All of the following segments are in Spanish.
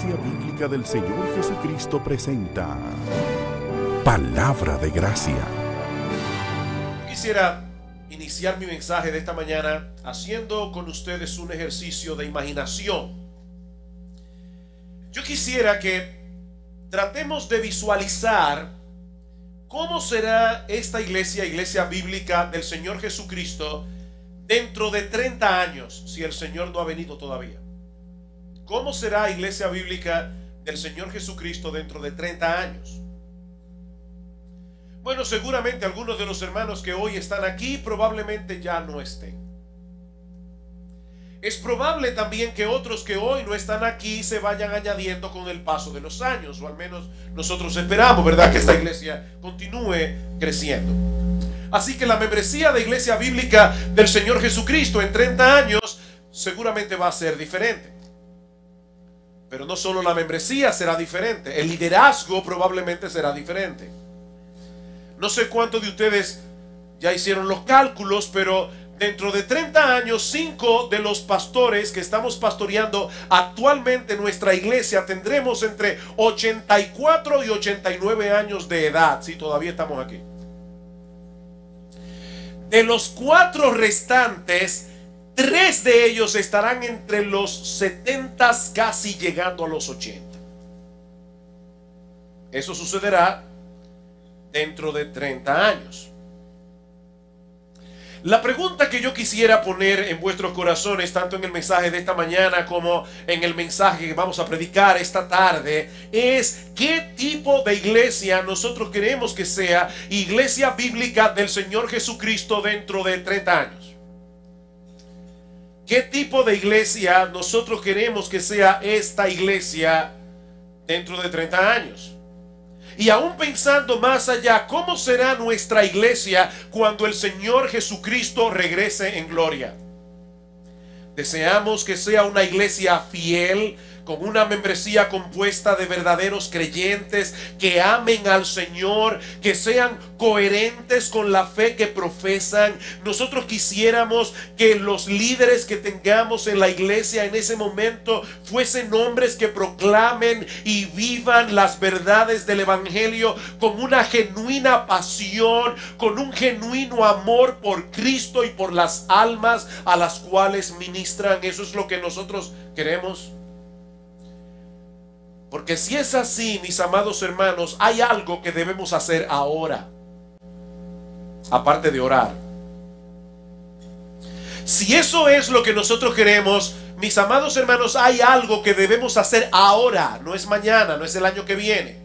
Iglesia Bíblica del Señor Jesucristo presenta Palabra de Gracia. Quisiera iniciar mi mensaje de esta mañana haciendo con ustedes un ejercicio de imaginación. Yo quisiera que tratemos de visualizar cómo será esta iglesia bíblica del Señor Jesucristo dentro de 30 años, si el Señor no ha venido todavía. ¿Cómo será iglesia bíblica del Señor Jesucristo dentro de 30 años? Bueno, seguramente algunos de los hermanos que hoy están aquí probablemente ya no estén. Es probable también que otros que hoy no están aquí se vayan añadiendo con el paso de los años, o al menos nosotros esperamos, ¿verdad?, que esta iglesia continúe creciendo. Así que la membresía de Iglesia Bíblica del Señor Jesucristo en 30 años seguramente va a ser diferente. Pero no solo la membresía será diferente, el liderazgo probablemente será diferente. No sé cuántos de ustedes ya hicieron los cálculos, pero dentro de 30 años, 5 de los pastores que estamos pastoreando actualmente en nuestra iglesia tendremos entre 84 y 89 años de edad, si todavía estamos aquí. De los 4 restantes, 3 de ellos estarán entre los 70, casi llegando a los 80. Eso sucederá dentro de 30 años. La pregunta que yo quisiera poner en vuestros corazones, tanto en el mensaje de esta mañana como en el mensaje que vamos a predicar esta tarde, es ¿qué tipo de iglesia nosotros queremos que sea iglesia bíblica del Señor Jesucristo dentro de 30 años? ¿Qué tipo de iglesia nosotros queremos que sea esta iglesia dentro de 30 años? Y aún pensando más allá, ¿cómo será nuestra iglesia cuando el Señor Jesucristo regrese en gloria? Deseamos que sea una iglesia fiel, con una membresía compuesta de verdaderos creyentes que amen al Señor, que sean coherentes con la fe que profesan. Nosotros quisiéramos que los líderes que tengamos en la iglesia en ese momento fuesen hombres que proclamen y vivan las verdades del Evangelio con una genuina pasión, con un genuino amor por Cristo y por las almas a las cuales ministran. Eso es lo que nosotros queremos. Porque si es así, mis amados hermanos, hay algo que debemos hacer ahora, aparte de orar. Si eso es lo que nosotros queremos, mis amados hermanos, hay algo que debemos hacer ahora. No es mañana, no es el año que viene.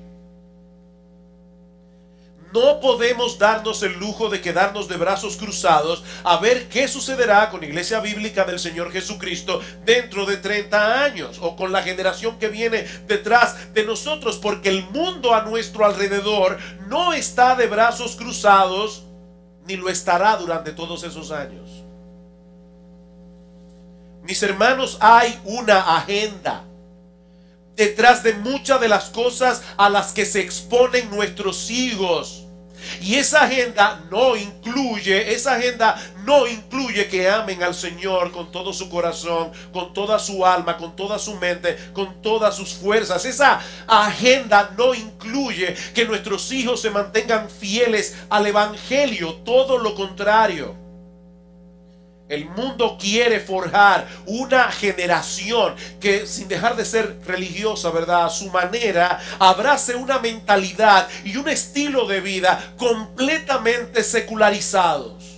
No podemos darnos el lujo de quedarnos de brazos cruzados a ver qué sucederá con Iglesia Bíblica del Señor Jesucristo dentro de 30 años o con la generación que viene detrás de nosotros, porque el mundo a nuestro alrededor no está de brazos cruzados ni lo estará durante todos esos años. Mis hermanos, hay una agenda detrás de muchas de las cosas a las que se exponen nuestros hijos. Y esa agenda no incluye que amen al Señor con todo su corazón, con toda su alma, con toda su mente, con todas sus fuerzas. Esa agenda no incluye que nuestros hijos se mantengan fieles al Evangelio, todo lo contrario. El mundo quiere forjar una generación que, sin dejar de ser religiosa, ¿verdad?, a su manera, abrace una mentalidad y un estilo de vida completamente secularizados.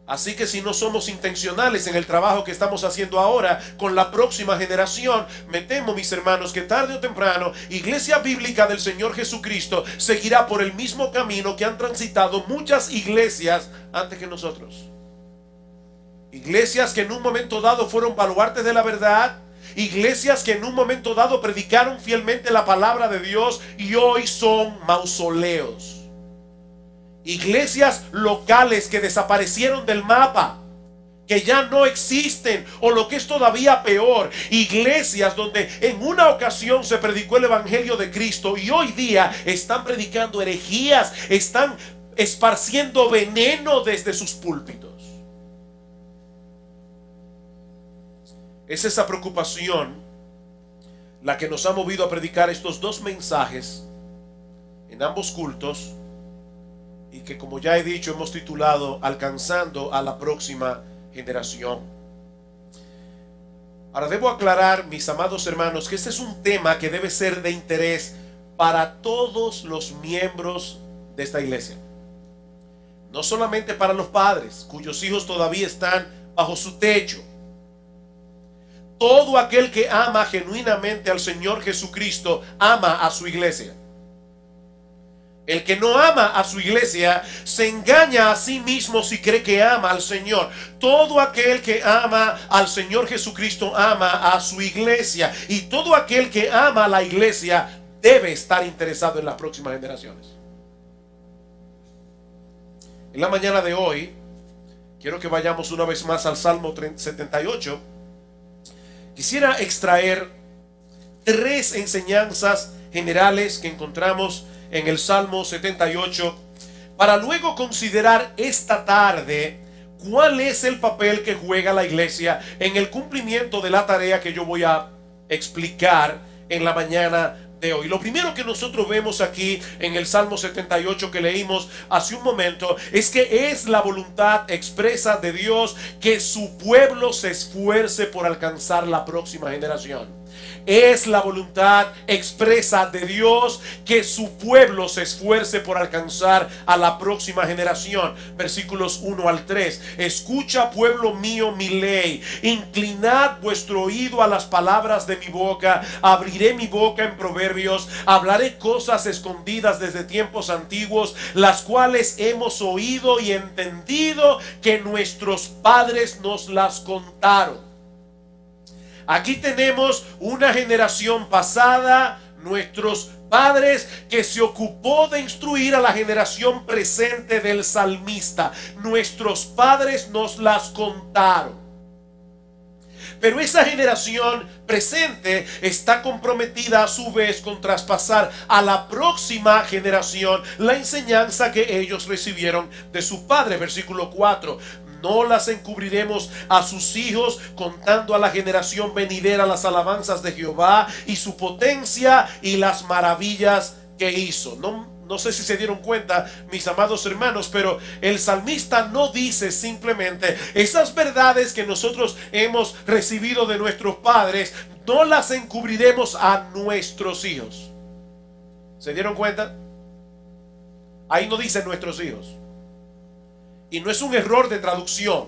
Así que si no somos intencionales en el trabajo que estamos haciendo ahora con la próxima generación, me temo, mis hermanos, que tarde o temprano Iglesia Bíblica del Señor Jesucristo seguirá por el mismo camino que han transitado muchas iglesias antes que nosotros. Iglesias que en un momento dado fueron baluartes de la verdad, iglesias que en un momento dado predicaron fielmente la palabra de Dios y hoy son mausoleos. Iglesias locales que desaparecieron del mapa, que ya no existen, o lo que es todavía peor, iglesias donde en una ocasión se predicó el Evangelio de Cristo y hoy día están predicando herejías, están esparciendo veneno desde sus púlpitos. Es esa preocupación la que nos ha movido a predicar estos dos mensajes en ambos cultos, y que, como ya he dicho, hemos titulado Alcanzando a la próxima generación. Ahora debo aclarar, mis amados hermanos, que este es un tema que debe ser de interés para todos los miembros de esta iglesia. No solamente para los padres cuyos hijos todavía están bajo su techo. Todo aquel que ama genuinamente al Señor Jesucristo ama a su iglesia. El que no ama a su iglesia se engaña a sí mismo si cree que ama al Señor. Todo aquel que ama al Señor Jesucristo ama a su iglesia. Y todo aquel que ama a la iglesia debe estar interesado en las próximas generaciones. En la mañana de hoy, quiero que vayamos una vez más al Salmo 78. Quisiera extraer 3 enseñanzas generales que encontramos en el Salmo 78, para luego considerar esta tarde cuál es el papel que juega la iglesia en el cumplimiento de la tarea que yo voy a explicar en la mañana de hoy. Lo primero que nosotros vemos aquí en el Salmo 78 que leímos hace un momento es que es la voluntad expresa de Dios que su pueblo se esfuerce por alcanzar la próxima generación. Es la voluntad expresa de Dios que su pueblo se esfuerce por alcanzar a la próxima generación. Versículos 1 al 3. Escucha, pueblo mío, mi ley. Inclinad vuestro oído a las palabras de mi boca. Abriré mi boca en proverbios. Hablaré cosas escondidas desde tiempos antiguos, las cuales hemos oído y entendido que nuestros padres nos las contaron. Aquí tenemos una generación pasada, nuestros padres, que se ocupó de instruir a la generación presente del salmista. Nuestros padres nos las contaron. Pero esa generación presente está comprometida a su vez con traspasar a la próxima generación la enseñanza que ellos recibieron de su padre. Versículo 4. No las encubriremos a sus hijos, contando a la generación venidera las alabanzas de Jehová y su potencia y las maravillas que hizo. No sé si se dieron cuenta, mis amados hermanos, pero el salmista no dice simplemente esas verdades que nosotros hemos recibido de nuestros padres, no las encubriremos a nuestros hijos. ¿Se dieron cuenta? Ahí no dice nuestros hijos. Y no es un error de traducción.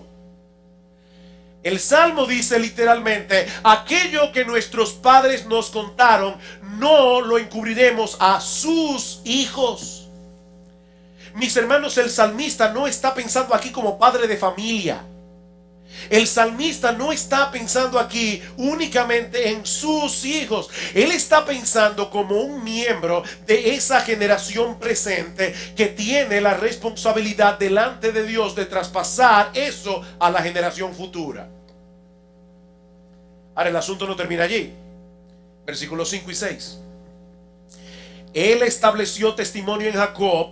El Salmo dice literalmente: aquello que nuestros padres nos contaron, no lo encubriremos a sus hijos. Mis hermanos, el salmista no está pensando aquí como padre de familia. El salmista no está pensando aquí únicamente en sus hijos. Él está pensando como un miembro de esa generación presente que tiene la responsabilidad delante de Dios de traspasar eso a la generación futura. Ahora el asunto no termina allí. Versículos 5 y 6. Él estableció testimonio en Jacob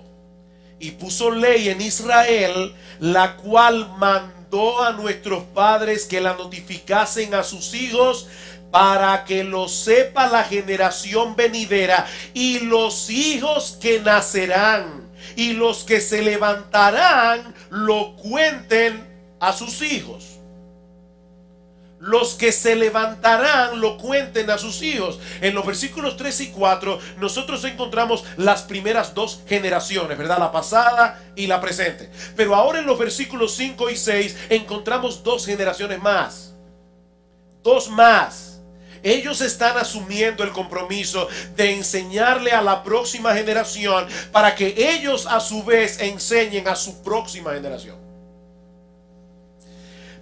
y puso ley en Israel, la cual mandó a nuestros padres que la notificasen a sus hijos, para que lo sepa la generación venidera y los hijos que nacerán, y los que se levantarán lo cuenten a sus hijos. Los que se levantarán lo cuenten a sus hijos. En los versículos 3 y 4 nosotros encontramos las primeras 2 generaciones, ¿verdad? La pasada y la presente. Pero ahora en los versículos 5 y 6 encontramos 2 generaciones más. 2 más. Ellos están asumiendo el compromiso de enseñarle a la próxima generación para que ellos a su vez enseñen a su próxima generación.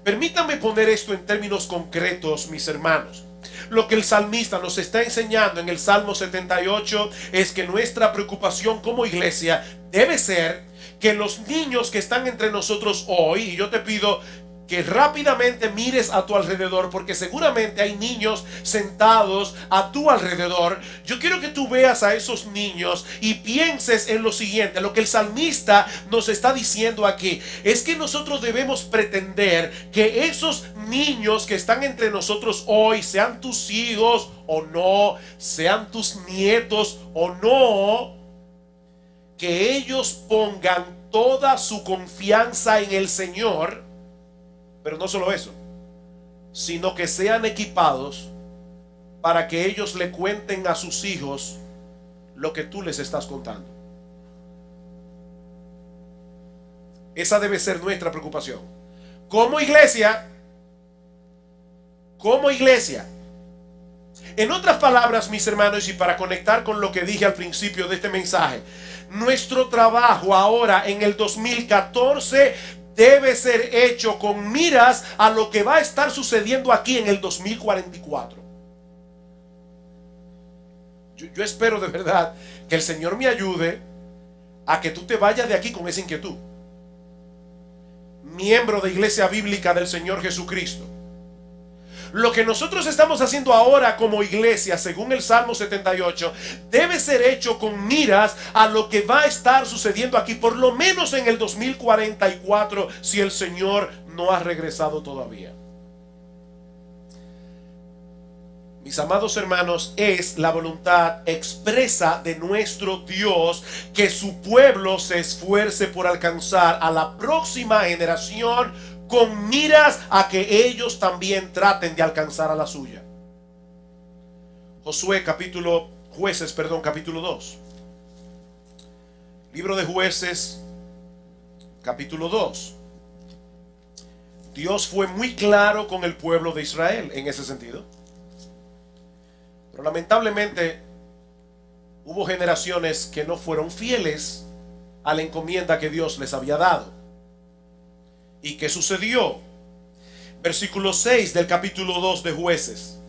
Permítanme poner esto en términos concretos, mis hermanos. Lo que el salmista nos está enseñando en el Salmo 78 es que nuestra preocupación como iglesia debe ser que los niños que están entre nosotros hoy, y yo te pido que rápidamente mires a tu alrededor, porque seguramente hay niños sentados a tu alrededor. Yo quiero que tú veas a esos niños y pienses en lo siguiente. Lo que el salmista nos está diciendo aquí es que nosotros debemos pretender que esos niños que están entre nosotros hoy, sean tus hijos o no, sean tus nietos o no, que ellos pongan toda su confianza en el Señor. Pero no solo eso, sino que sean equipados para que ellos le cuenten a sus hijos lo que tú les estás contando. Esa debe ser nuestra preocupación. Como iglesia, en otras palabras, mis hermanos, y para conectar con lo que dije al principio de este mensaje, nuestro trabajo ahora en el 2014 debe ser hecho con miras a lo que va a estar sucediendo aquí en el 2044. Yo espero de verdad que el Señor me ayude a que tú te vayas de aquí con esa inquietud. Miembro de Iglesia Bíblica del Señor Jesucristo. Lo que nosotros estamos haciendo ahora como iglesia, según el Salmo 78, debe ser hecho con miras a lo que va a estar sucediendo aquí, por lo menos en el 2044, si el Señor no ha regresado todavía. Mis amados hermanos, es la voluntad expresa de nuestro Dios que su pueblo se esfuerce por alcanzar a la próxima generación con miras a que ellos también traten de alcanzar a la suya. Jueces, capítulo 2. Libro de Jueces, capítulo 2. Dios fue muy claro con el pueblo de Israel en ese sentido. Pero lamentablemente hubo generaciones que no fueron fieles a la encomienda que Dios les había dado. ¿Y qué sucedió? Versículo 6 del capítulo 2 de Jueces.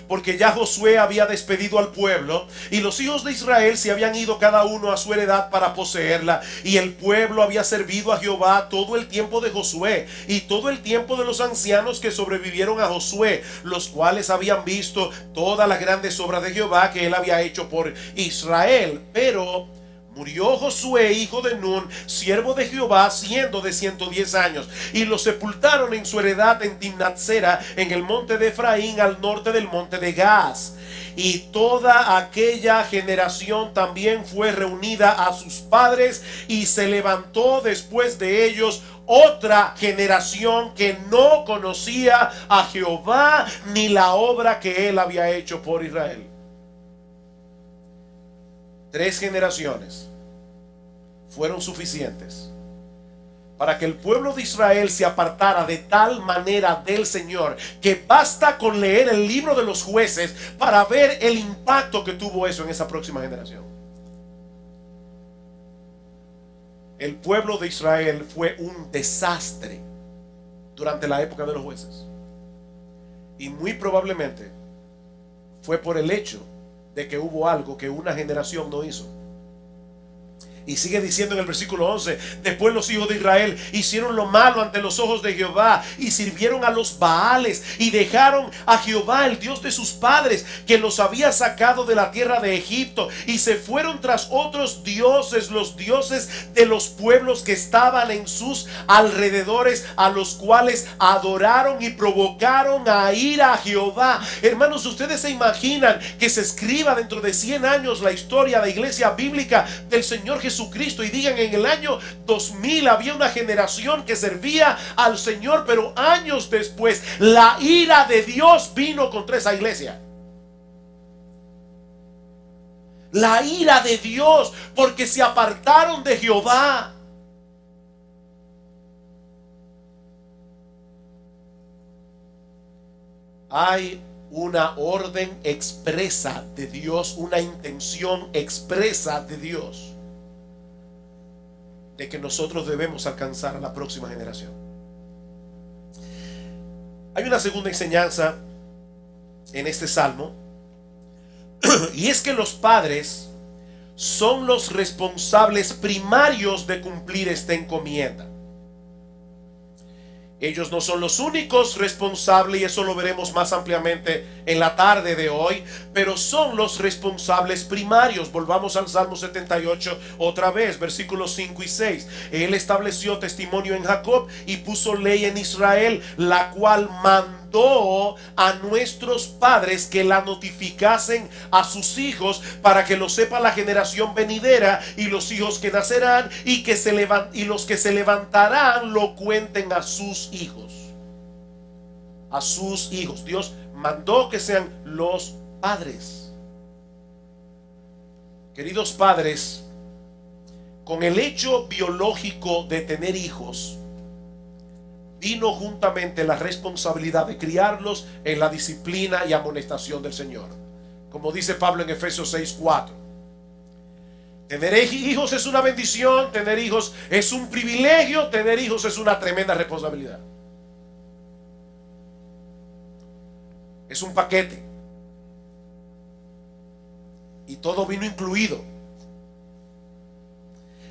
Porque ya Josué había despedido al pueblo y los hijos de Israel se habían ido cada uno a su heredad para poseerla, y el pueblo había servido a Jehová todo el tiempo de Josué y todo el tiempo de los ancianos que sobrevivieron a Josué, los cuales habían visto todas las grandes obras de Jehová que él había hecho por Israel. Pero murió Josué, hijo de Nun, siervo de Jehová, siendo de 110 años, y lo sepultaron en su heredad en Timnat-Sera, en el monte de Efraín, al norte del monte de Gaz. Y toda aquella generación también fue reunida a sus padres, y se levantó después de ellos otra generación que no conocía a Jehová ni la obra que él había hecho por Israel. 3 generaciones fueron suficientes para que el pueblo de Israel se apartara de tal manera del Señor, que basta con leer el libro de los Jueces para ver el impacto que tuvo eso en esa próxima generación. El pueblo de Israel fue un desastre durante la época de los Jueces, y muy probablemente fue por el hecho de que hubo algo que una generación no hizo. Y sigue diciendo en el versículo 11: después los hijos de Israel hicieron lo malo ante los ojos de Jehová y sirvieron a los Baales y dejaron a Jehová, el Dios de sus padres, que los había sacado de la tierra de Egipto, y se fueron tras otros dioses, los dioses de los pueblos que estaban en sus alrededores, a los cuales adoraron y provocaron a ira a Jehová. Hermanos, ustedes se imaginan que se escriba dentro de 100 años la historia de Iglesia Bíblica del Señor Jesucristo y digan: en el año 2000 había una generación que servía al Señor, pero años después la ira de Dios vino contra esa iglesia. La ira de Dios, porque se apartaron de Jehová. Hay una orden expresa de Dios, una intención expresa de Dios de que nosotros debemos alcanzar a la próxima generación. Hay una segunda enseñanza en este salmo, y es que los padres son los responsables primarios de cumplir esta encomienda. Ellos no son los únicos responsables, y eso lo veremos más ampliamente en la tarde de hoy, pero son los responsables primarios. Volvamos al Salmo 78 otra vez, versículos 5 y 6. Él estableció testimonio en Jacob y puso ley en Israel, la cual mandó a nuestros padres que la notificasen a sus hijos, para que lo sepa la generación venidera y los hijos que nacerán, y los que se levantarán lo cuenten a sus hijos. A sus hijos. Dios mandó que sean los padres. Queridos padres, con el hecho biológico de tener hijos, vino juntamente la responsabilidad de criarlos en la disciplina y amonestación del Señor. Como dice Pablo en Efesios 6:4. Tener hijos es una bendición, tener hijos es un privilegio, tener hijos es una tremenda responsabilidad. Es un paquete. Y todo vino incluido.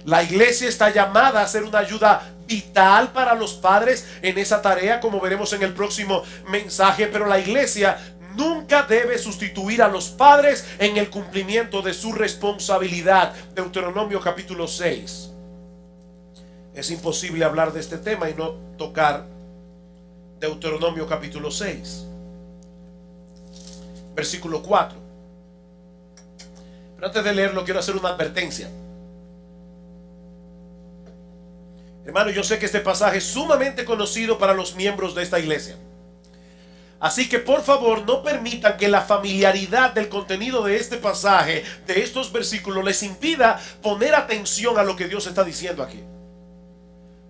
La iglesia está llamada a ser una ayuda vital para los padres en esa tarea, como veremos en el próximo mensaje, pero la iglesia nunca debe sustituir a los padres en el cumplimiento de su responsabilidad. Deuteronomio capítulo 6. Es imposible hablar de este tema y no tocar Deuteronomio capítulo 6, versículo 4. Pero antes de leerlo, quiero hacer una advertencia. Hermano, yo sé que este pasaje es sumamente conocido para los miembros de esta iglesia. Así que por favor no permitan que la familiaridad del contenido de este pasaje, de estos versículos, les impida poner atención a lo que Dios está diciendo aquí.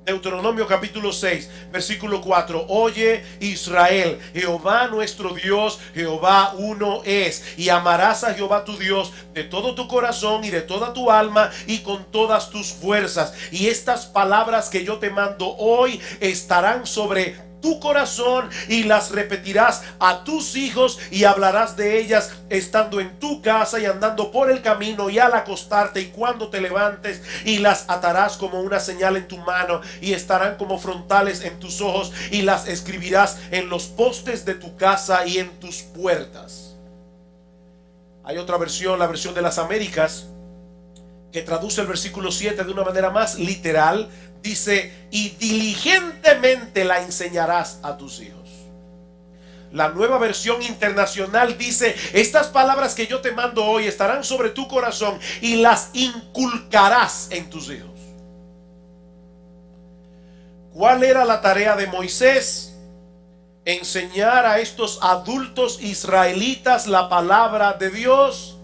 Deuteronomio capítulo 6, versículo 4. Oye Israel, Jehová nuestro Dios, Jehová uno es, y amarás a Jehová tu Dios de todo tu corazón y de toda tu alma y con todas tus fuerzas. Y estas palabras que yo te mando hoy estarán sobre tu corazón, y las repetirás a tus hijos, y hablarás de ellas estando en tu casa y andando por el camino y al acostarte y cuando te levantes, y las atarás como una señal en tu mano y estarán como frontales en tus ojos, y las escribirás en los postes de tu casa y en tus puertas. Hay otra versión, la versión de las Américas, que traduce el versículo 7 de una manera más literal. Dice: y diligentemente la enseñarás a tus hijos. La Nueva Versión Internacional dice: estas palabras que yo te mando hoy estarán sobre tu corazón y las inculcarás en tus hijos. ¿Cuál era la tarea de Moisés? Enseñar a estos adultos israelitas la palabra de Dios,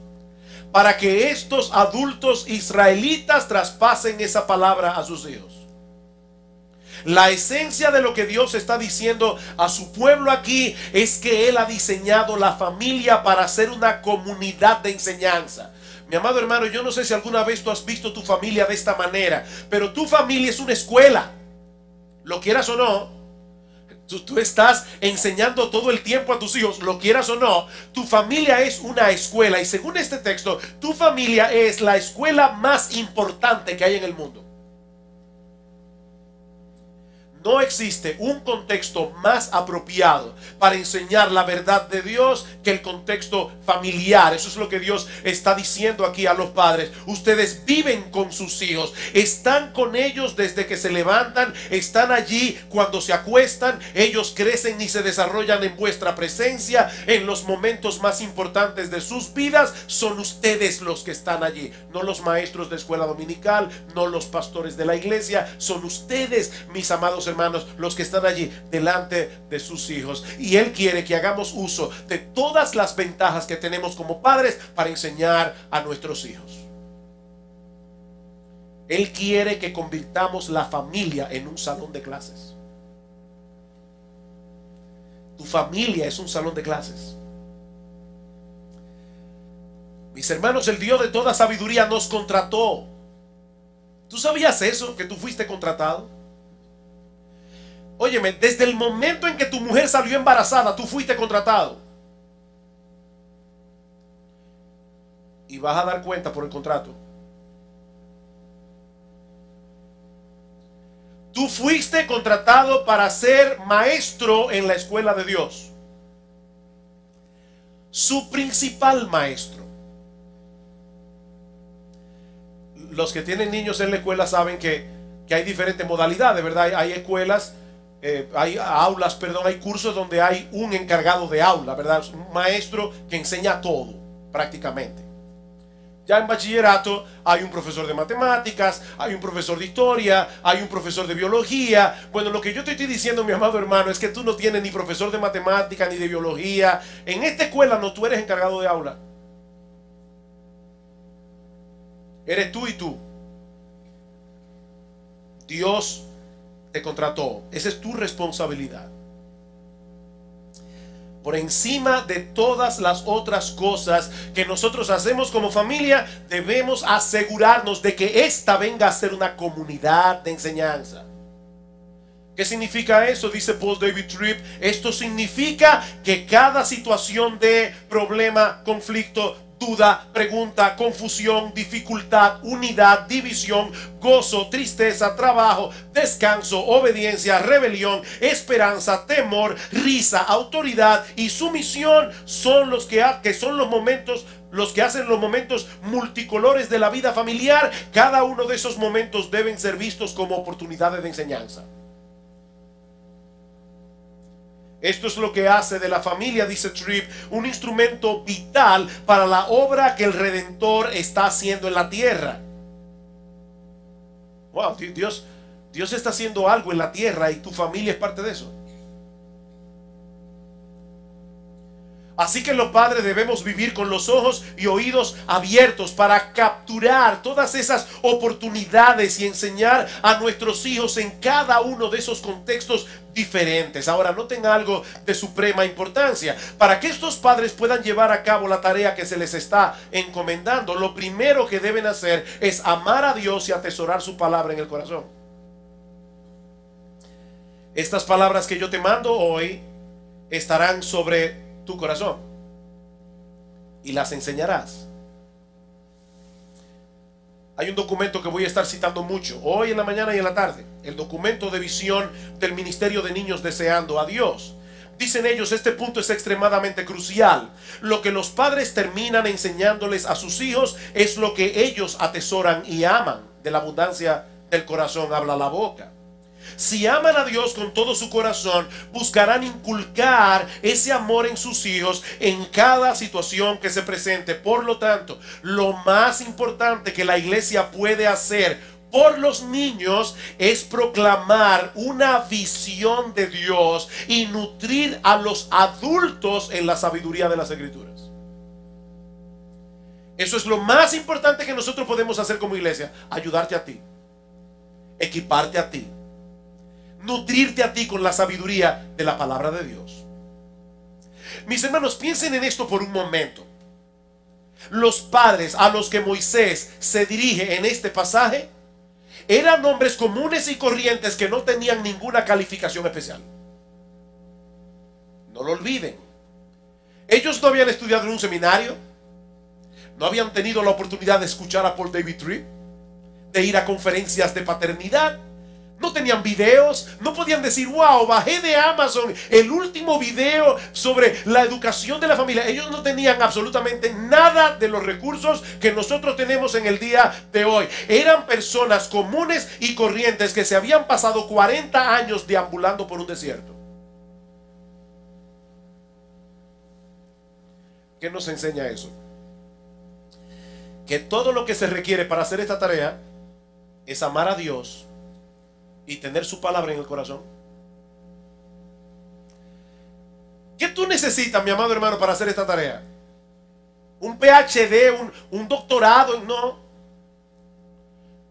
para que estos adultos israelitas traspasen esa palabra a sus hijos. La esencia de lo que Dios está diciendo a su pueblo aquí es que Él ha diseñado la familia para ser una comunidad de enseñanza. Mi amado hermano, yo no sé si alguna vez tú has visto tu familia de esta manera, pero tu familia es una escuela. Lo quieras o no, tú estás enseñando todo el tiempo a tus hijos, lo quieras o no. Tu familia es una escuela, y según este texto, tu familia es la escuela más importante que hay en el mundo. No existe un contexto más apropiado para enseñar la verdad de Dios que el contexto familiar. Eso es lo que Dios está diciendo aquí a los padres. Ustedes viven con sus hijos, están con ellos desde que se levantan, están allí cuando se acuestan. Ellos crecen y se desarrollan en vuestra presencia. En los momentos más importantes de sus vidas son ustedes los que están allí, no los maestros de escuela dominical, no los pastores de la iglesia. Son ustedes, mis amados hermanos, los que están allí delante de sus hijos. Y Él quiere que hagamos uso de todas las ventajas que tenemos como padres para enseñar a nuestros hijos. Él quiere que convirtamos la familia en un salón de clases. Tu familia es un salón de clases. Mis hermanos, el Dios de toda sabiduría nos contrató. ¿Tú sabías eso? Que tú fuiste contratado. Óyeme, desde el momento en que tu mujer salió embarazada, tú fuiste contratado. Y vas a dar cuenta por el contrato. Tú fuiste contratado para ser maestro en la escuela de Dios. Su principal maestro. Los que tienen niños en la escuela saben que hay diferentes modalidades, ¿verdad? Hay escuelas, hay aulas, perdón, hay cursos donde hay un encargado de aula, ¿verdad? Un maestro que enseña todo, prácticamente. Ya en bachillerato hay un profesor de matemáticas, hay un profesor de historia, hay un profesor de biología. Bueno, lo que yo te estoy diciendo, mi amado hermano, es que tú no tienes ni profesor de matemáticas ni de biología. En esta escuela no, tú eres encargado de aula. Eres tú y tú. Dios te contrató. Esa es tu responsabilidad. Por encima de todas las otras cosas que nosotros hacemos como familia, debemos asegurarnos de que esta venga a ser una comunidad de enseñanza. ¿Qué significa eso? Dice Paul David Tripp. Esto significa que cada situación de problema, conflicto, duda, pregunta, confusión, dificultad, unidad, división, gozo, tristeza, trabajo, descanso, obediencia, rebelión, esperanza, temor, risa, autoridad y sumisión son los que son los momentos, los que hacen los momentos multicolores de la vida familiar. Cada uno de esos momentos deben ser vistos como oportunidades de enseñanza. Esto es lo que hace de la familia, dice Tripp, un instrumento vital para la obra que el Redentor está haciendo en la tierra. Wow, Dios está haciendo algo en la tierra y tu familia es parte de eso. Así que los padres debemos vivir con los ojos y oídos abiertos para capturar todas esas oportunidades y enseñar a nuestros hijos en cada uno de esos contextos diferentes. Ahora, noten algo de suprema importancia. Para que estos padres puedan llevar a cabo la tarea que se les está encomendando, lo primero que deben hacer es amar a Dios y atesorar su palabra en el corazón. Estas palabras que yo te mando hoy estarán sobre tu corazón y las enseñarás. Hay un documento que voy a estar citando mucho hoy en la mañana y en la tarde, el documento de visión del Ministerio de Niños Deseando a Dios. Dicen ellos, este punto es extremadamente crucial. Lo que los padres terminan enseñándoles a sus hijos es lo que ellos atesoran y aman. De la abundancia del corazón habla la boca. Si aman a Dios con todo su corazón, buscarán inculcar ese amor en sus hijos en cada situación que se presente. Por lo tanto, lo más importante que la iglesia puede hacer por los niños es proclamar una visión de Dios y nutrir a los adultos en la sabiduría de las Escrituras. Eso es lo más importante que nosotros podemos hacer como iglesia. Ayudarte a ti, equiparte a ti, nutrirte a ti con la sabiduría de la palabra de Dios. Mis hermanos, piensen en esto por un momento. Los padres a los que Moisés se dirige en este pasaje eran hombres comunes y corrientes que no tenían ninguna calificación especial. No lo olviden. Ellos no habían estudiado en un seminario, no habían tenido la oportunidad de escuchar a Paul David Tripp, de ir a conferencias de paternidad. No tenían videos, no podían decir, wow, bajé de Amazon el último video sobre la educación de la familia. Ellos no tenían absolutamente nada de los recursos que nosotros tenemos en el día de hoy. Eran personas comunes y corrientes que se habían pasado 40 años deambulando por un desierto. ¿Qué nos enseña eso? Que todo lo que se requiere para hacer esta tarea es amar a Dios y tener su palabra en el corazón. ¿Qué tú necesitas, mi amado hermano, para hacer esta tarea? ¿Un PhD, un doctorado? No.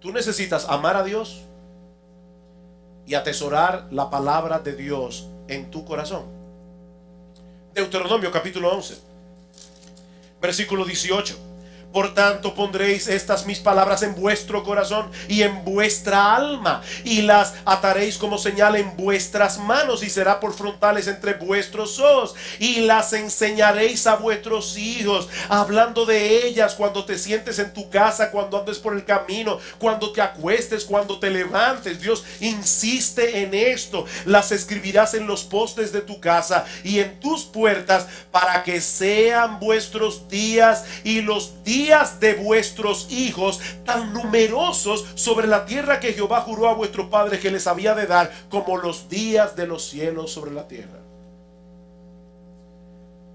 Tú necesitas amar a Dios y atesorar la palabra de Dios en tu corazón. Deuteronomio capítulo 11, versículo 18. Por tanto pondréis estas mis palabras en vuestro corazón y en vuestra alma, y las ataréis como señal en vuestras manos, y será por frontales entre vuestros ojos, y las enseñaréis a vuestros hijos, hablando de ellas cuando te sientes en tu casa, cuando andes por el camino, cuando te acuestes, cuando te levantes. Dios insiste en esto. Las escribirás en los postes de tu casa y en tus puertas, para que sean vuestros días y los días de vuestros hijos tan numerosos sobre la tierra que Jehová juró a vuestros padres que les había de dar, como los días de los cielos sobre la tierra.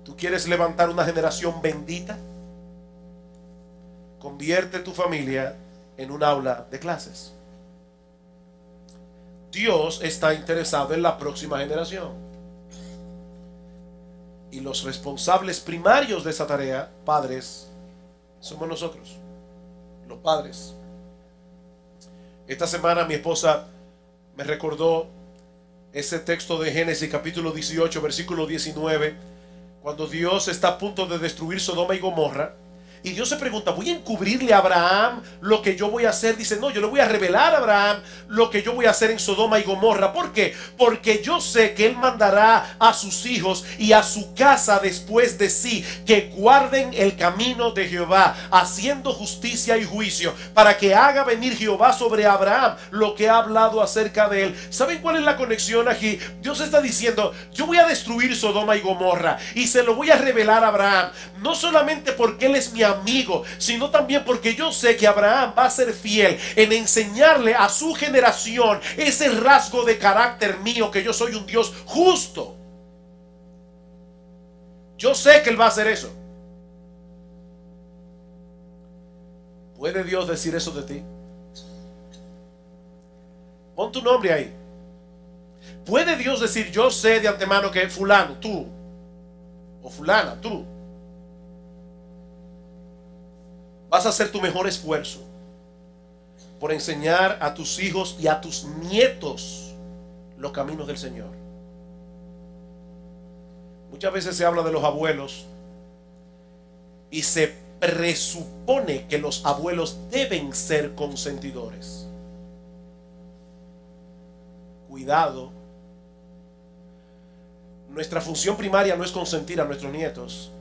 ¿Tú quieres levantar una generación bendita? Convierte tu familia en un aula de clases. Dios está interesado en la próxima generación, y los responsables primarios de esa tarea, padres, somos nosotros, los padres. Esta semana mi esposa me recordó ese texto de Génesis capítulo 18 versículo 19, cuando Dios está a punto de destruir Sodoma y Gomorra. Y Dios se pregunta, ¿voy a encubrirle a Abraham lo que yo voy a hacer? Dice, no, yo le voy a revelar a Abraham lo que yo voy a hacer en Sodoma y Gomorra. ¿Por qué? Porque yo sé que él mandará a sus hijos y a su casa después de sí, que guarden el camino de Jehová, haciendo justicia y juicio, para que haga venir Jehová sobre Abraham lo que ha hablado acerca de él. ¿Saben cuál es la conexión aquí? Dios está diciendo, yo voy a destruir Sodoma y Gomorra y se lo voy a revelar a Abraham, no solamente porque él es mi amigo, sino también porque yo sé que Abraham va a ser fiel en enseñarle a su generación ese rasgo de carácter mío, que yo soy un Dios justo. Yo sé que él va a hacer eso. ¿Puede Dios decir eso de ti? Pon tu nombre ahí. ¿Puede Dios decir, yo sé de antemano que fulano, tú, o fulana, tú, vas a hacer tu mejor esfuerzo por enseñar a tus hijos y a tus nietos los caminos del Señor? Muchas veces se habla de los abuelos y se presupone que los abuelos deben ser consentidores. Cuidado. Nuestra función primaria no es consentir a nuestros nietos.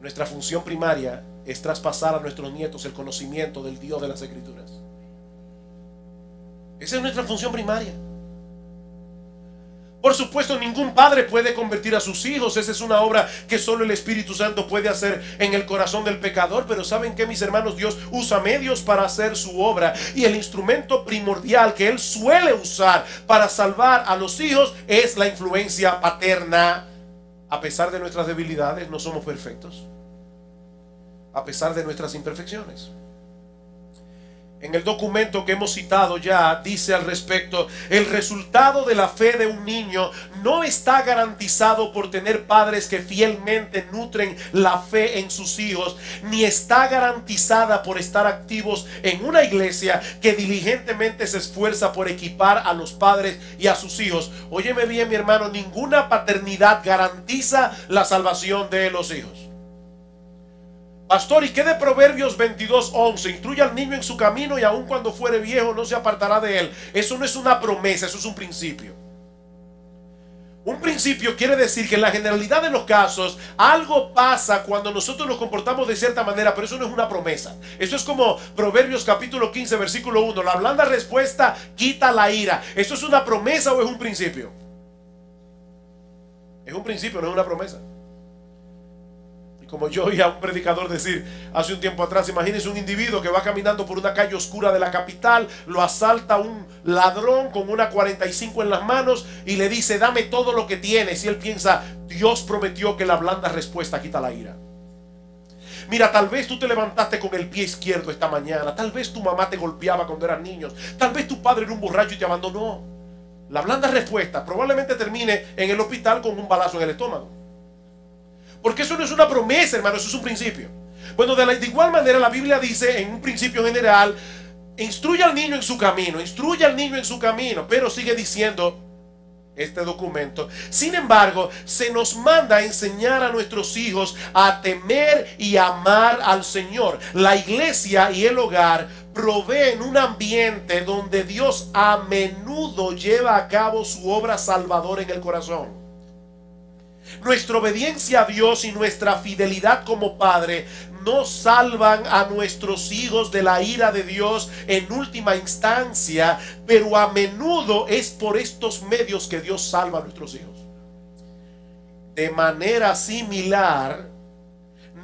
Nuestra función primaria es traspasar a nuestros nietos el conocimiento del Dios de las Escrituras. Esa es nuestra función primaria. Por supuesto, ningún padre puede convertir a sus hijos. Esa es una obra que solo el Espíritu Santo puede hacer en el corazón del pecador. Pero ¿saben qué, mis hermanos? Dios usa medios para hacer su obra, y el instrumento primordial que Él suele usar para salvar a los hijos es la influencia paterna. A pesar de nuestras debilidades, no somos perfectos. A pesar de nuestras imperfecciones. En el documento que hemos citado ya dice al respecto: el resultado de la fe de un niño no está garantizado por tener padres que fielmente nutren la fe en sus hijos, ni está garantizada por estar activos en una iglesia que diligentemente se esfuerza por equipar a los padres y a sus hijos. Óyeme bien, mi hermano, ninguna paternidad garantiza la salvación de los hijos. Pastor, ¿y qué de Proverbios 22:11? Instruye al niño en su camino, y aun cuando fuere viejo no se apartará de él. Eso no es una promesa, eso es un principio. Un principio quiere decir que en la generalidad de los casos algo pasa cuando nosotros nos comportamos de cierta manera, pero eso no es una promesa. Eso es como Proverbios capítulo 15 versículo 1: la blanda respuesta quita la ira. ¿Eso es una promesa o es un principio? Es un principio, no es una promesa. Como yo oí a un predicador decir hace un tiempo atrás, imagínense un individuo que va caminando por una calle oscura de la capital, lo asalta un ladrón con una 45 en las manos y le dice: dame todo lo que tienes. Y él piensa: Dios prometió que la blanda respuesta quita la ira. Mira, tal vez tú te levantaste con el pie izquierdo esta mañana, tal vez tu mamá te golpeaba cuando eras niño, tal vez tu padre era un borracho y te abandonó. La blanda respuesta probablemente termine en el hospital con un balazo en el estómago. Porque eso no es una promesa, hermano, eso es un principio. Bueno, de igual manera la Biblia dice en un principio general: instruye al niño en su camino, instruye al niño en su camino. Pero sigue diciendo: este documento. Sin embargo, se nos manda a enseñar a nuestros hijos a temer y amar al Señor. La iglesia y el hogar proveen un ambiente donde Dios a menudo lleva a cabo su obra salvadora en el corazón. Nuestra obediencia a Dios y nuestra fidelidad como padre no salvan a nuestros hijos de la ira de Dios en última instancia, pero a menudo es por estos medios que Dios salva a nuestros hijos. De manera similar,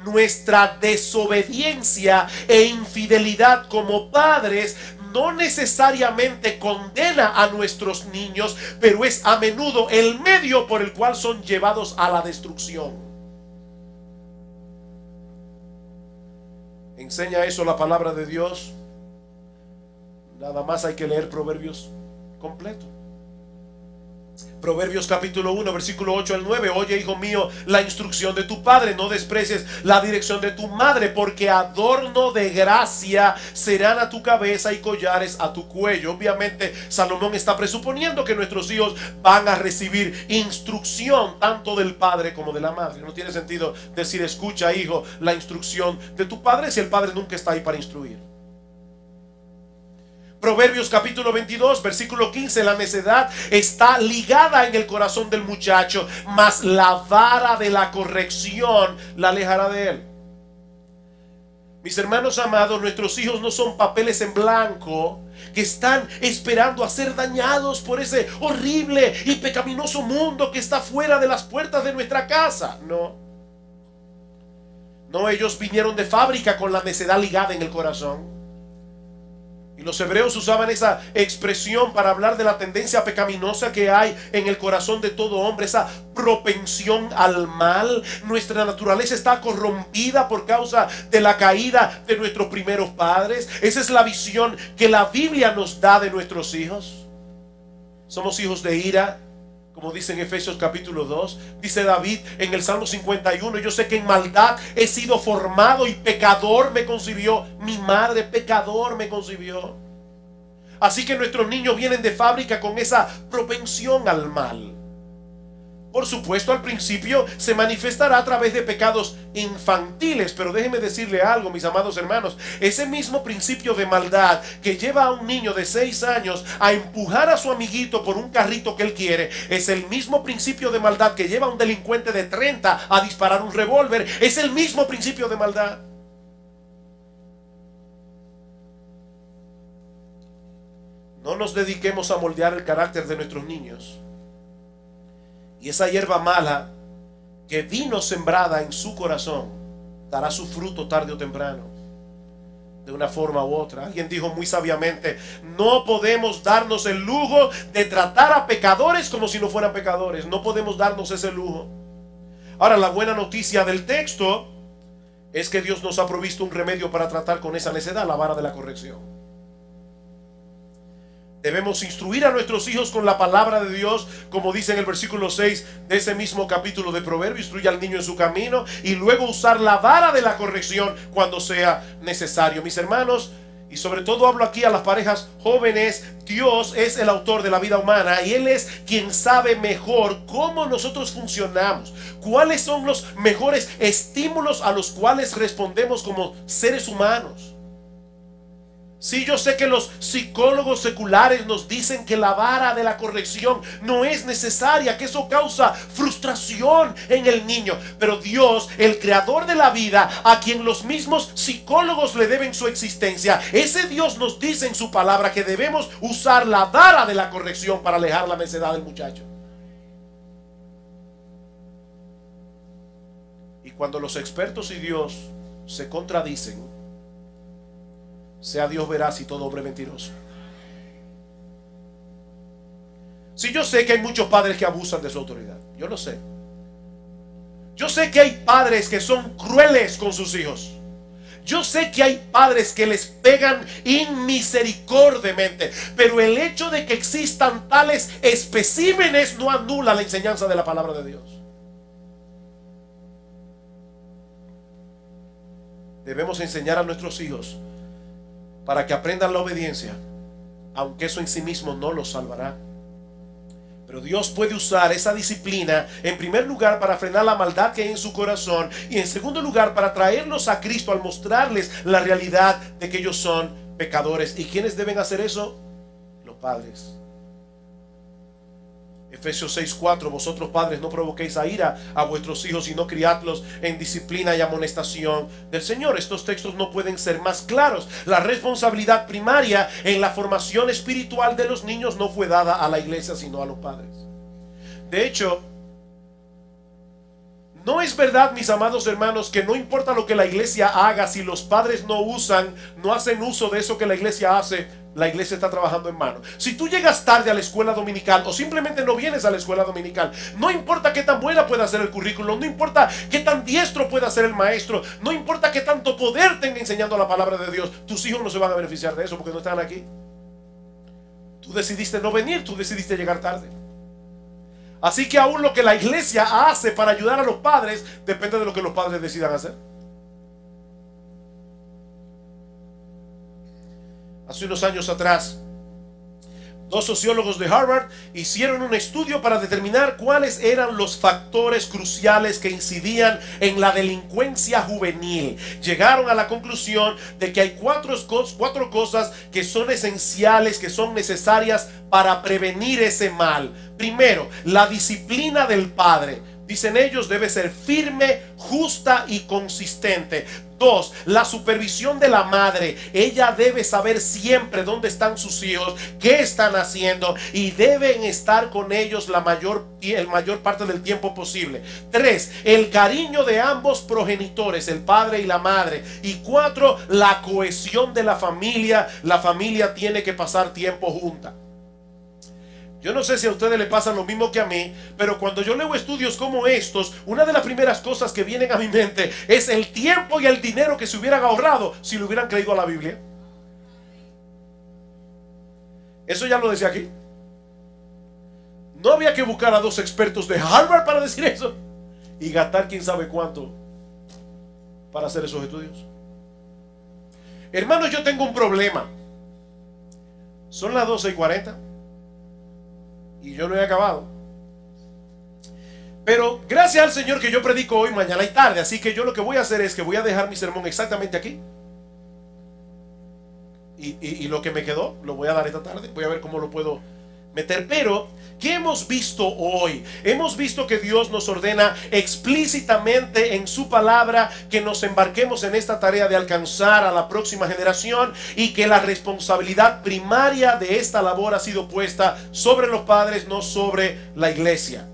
nuestra desobediencia e infidelidad como padres no necesariamente condena a nuestros niños, pero es a menudo el medio por el cual son llevados a la destrucción. ¿Enseña eso la palabra de Dios? Nada más hay que leer Proverbios completo. Proverbios capítulo 1, versículo 8 al 9. Oye, hijo mío, la instrucción de tu padre, no desprecies la dirección de tu madre, porque adorno de gracia serán a tu cabeza y collares a tu cuello. Obviamente Salomón está presuponiendo que nuestros hijos van a recibir instrucción tanto del padre como de la madre. No tiene sentido decir, escucha, hijo, la instrucción de tu padre, si el padre nunca está ahí para instruir. Proverbios capítulo 22, versículo 15. La necedad está ligada en el corazón del muchacho, mas la vara de la corrección la alejará de él. Mis hermanos amados, nuestros hijos no son papeles en blanco que están esperando a ser dañados por ese horrible y pecaminoso mundo que está fuera de las puertas de nuestra casa. No, ellos vinieron de fábrica con la necedad ligada en el corazón. Y los hebreos usaban esa expresión para hablar de la tendencia pecaminosa que hay en el corazón de todo hombre, esa propensión al mal. Nuestra naturaleza está corrompida por causa de la caída de nuestros primeros padres. Esa es la visión que la Biblia nos da de nuestros hijos. Somos hijos de ira, como dice en Efesios capítulo 2. Dice David en el Salmo 51, yo sé que en maldad he sido formado y pecador me concibió mi madre, pecador me concibió. Así que nuestros niños vienen de fábrica con esa propensión al mal. Por supuesto, al principio se manifestará a través de pecados infantiles, pero déjenme decirle algo, mis amados hermanos. Ese mismo principio de maldad que lleva a un niño de 6 años a empujar a su amiguito por un carrito que él quiere, es el mismo principio de maldad que lleva a un delincuente de 30 a disparar un revólver. Es el mismo principio de maldad. No nos dediquemos a moldear el carácter de nuestros niños. Y esa hierba mala que vino sembrada en su corazón dará su fruto tarde o temprano, de una forma u otra. Alguien dijo muy sabiamente, no podemos darnos el lujo de tratar a pecadores como si no fueran pecadores. No podemos darnos ese lujo. Ahora, la buena noticia del texto es que Dios nos ha provisto un remedio para tratar con esa necedad, la vara de la corrección. Debemos instruir a nuestros hijos con la palabra de Dios, como dice en el versículo 6 de ese mismo capítulo de Proverbios. Instruye al niño en su camino y luego usar la vara de la corrección cuando sea necesario. Mis hermanos, y sobre todo hablo aquí a las parejas jóvenes, Dios es el autor de la vida humana y Él es quien sabe mejor cómo nosotros funcionamos, cuáles son los mejores estímulos a los cuales respondemos como seres humanos. Sí, yo sé que los psicólogos seculares nos dicen que la vara de la corrección no es necesaria, que eso causa frustración en el niño. Pero Dios, el creador de la vida, a quien los mismos psicólogos le deben su existencia, ese Dios nos dice en su palabra que debemos usar la vara de la corrección para alejar la necedad del muchacho. Y cuando los expertos y Dios se contradicen, sea Dios veraz y todo hombre mentiroso. Si yo sé que hay muchos padres que abusan de su autoridad, yo lo sé. Yo sé que hay padres que son crueles con sus hijos. Yo sé que hay padres que les pegan inmisericordiamente, pero el hecho de que existan tales especímenes no anula la enseñanza de la palabra de Dios. Debemos enseñar a nuestros hijos para que aprendan la obediencia, aunque eso en sí mismo no los salvará. Pero Dios puede usar esa disciplina en primer lugar para frenar la maldad que hay en su corazón y en segundo lugar para traerlos a Cristo al mostrarles la realidad de que ellos son pecadores. ¿Y quiénes deben hacer eso? Los padres. Efesios 6:4, vosotros padres no provoquéis a ira a vuestros hijos, sino criadlos en disciplina y amonestación del Señor. Estos textos no pueden ser más claros. La responsabilidad primaria en la formación espiritual de los niños no fue dada a la iglesia, sino a los padres. De hecho, no es verdad, mis amados hermanos, que no importa lo que la iglesia haga, si los padres no hacen uso de eso que la iglesia hace, la iglesia está trabajando en mano. Si tú llegas tarde a la escuela dominical o simplemente no vienes a la escuela dominical, no importa qué tan buena pueda ser el currículum, no importa qué tan diestro pueda ser el maestro, no importa qué tanto poder tenga enseñando la palabra de Dios, tus hijos no se van a beneficiar de eso porque no están aquí. Tú decidiste no venir, tú decidiste llegar tarde. Así que aún lo que la iglesia hace para ayudar a los padres depende de lo que los padres decidan hacer. Hace unos años atrás, 2 sociólogos de Harvard hicieron un estudio para determinar cuáles eran los factores cruciales que incidían en la delincuencia juvenil. Llegaron a la conclusión de que hay cuatro cosas que son esenciales, que son necesarias para prevenir ese mal. Primero, la disciplina del padre. Dicen ellos, debe ser firme, justa y consistente. 2, la supervisión de la madre. Ella debe saber siempre dónde están sus hijos, qué están haciendo y deben estar con ellos la mayor parte del tiempo posible. 3, el cariño de ambos progenitores, el padre y la madre. Y 4, la cohesión de la familia. La familia tiene que pasar tiempo junta. Yo no sé si a ustedes les pasa lo mismo que a mí, pero cuando yo leo estudios como estos, una de las primeras cosas que vienen a mi mente es el tiempo y el dinero que se hubieran ahorrado si lo hubieran creído a la Biblia. Eso ya lo decía aquí. No había que buscar a 2 expertos de Harvard para decir eso y gastar quién sabe cuánto para hacer esos estudios. Hermanos, yo tengo un problema. Son las 12:40 y yo no he acabado. Pero gracias al Señor que yo predico hoy, mañana y tarde. Así que yo lo que voy a hacer es que voy a dejar mi sermón exactamente aquí. Y lo que me quedó lo voy a dar esta tarde. Voy a ver cómo lo puedo meter. Pero ¿qué hemos visto hoy? Hemos visto que Dios nos ordena explícitamente en su palabra que nos embarquemos en esta tarea de alcanzar a la próxima generación y que la responsabilidad primaria de esta labor ha sido puesta sobre los padres, no sobre la iglesia.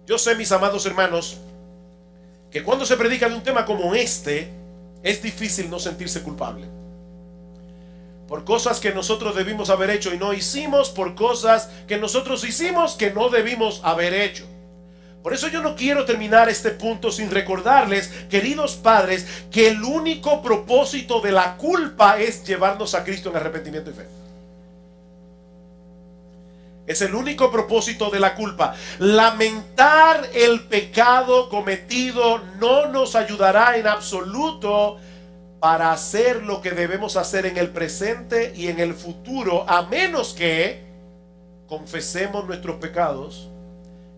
Yo sé, mis amados hermanos, que cuando se predica de un tema como este, es difícil no sentirse culpable. Por cosas que nosotros debimos haber hecho y no hicimos, por cosas que nosotros hicimos que no debimos haber hecho. Por eso yo no quiero terminar este punto sin recordarles, queridos padres, que el único propósito de la culpa es llevarnos a Cristo en arrepentimiento y fe. Es el único propósito de la culpa. Lamentar el pecado cometido no nos ayudará en absoluto para hacer lo que debemos hacer en el presente y en el futuro, a menos que confesemos nuestros pecados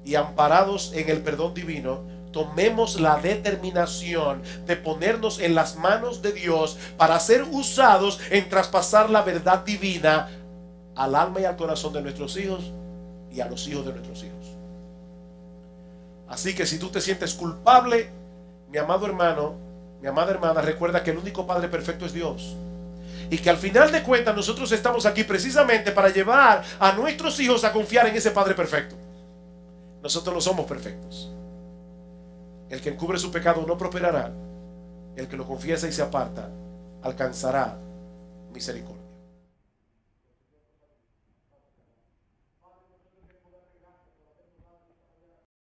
y, amparados en el perdón divino, tomemos la determinación de ponernos en las manos de Dios para ser usados en traspasar la verdad divina al alma y al corazón de nuestros hijos y a los hijos de nuestros hijos. Así que si tú te sientes culpable, mi amado hermano, mi amada hermana, recuerda que el único Padre perfecto es Dios. Y que al final de cuentas nosotros estamos aquí precisamente para llevar a nuestros hijos a confiar en ese Padre perfecto. Nosotros no somos perfectos. El que encubre su pecado no prosperará. El que lo confiesa y se aparta alcanzará misericordia.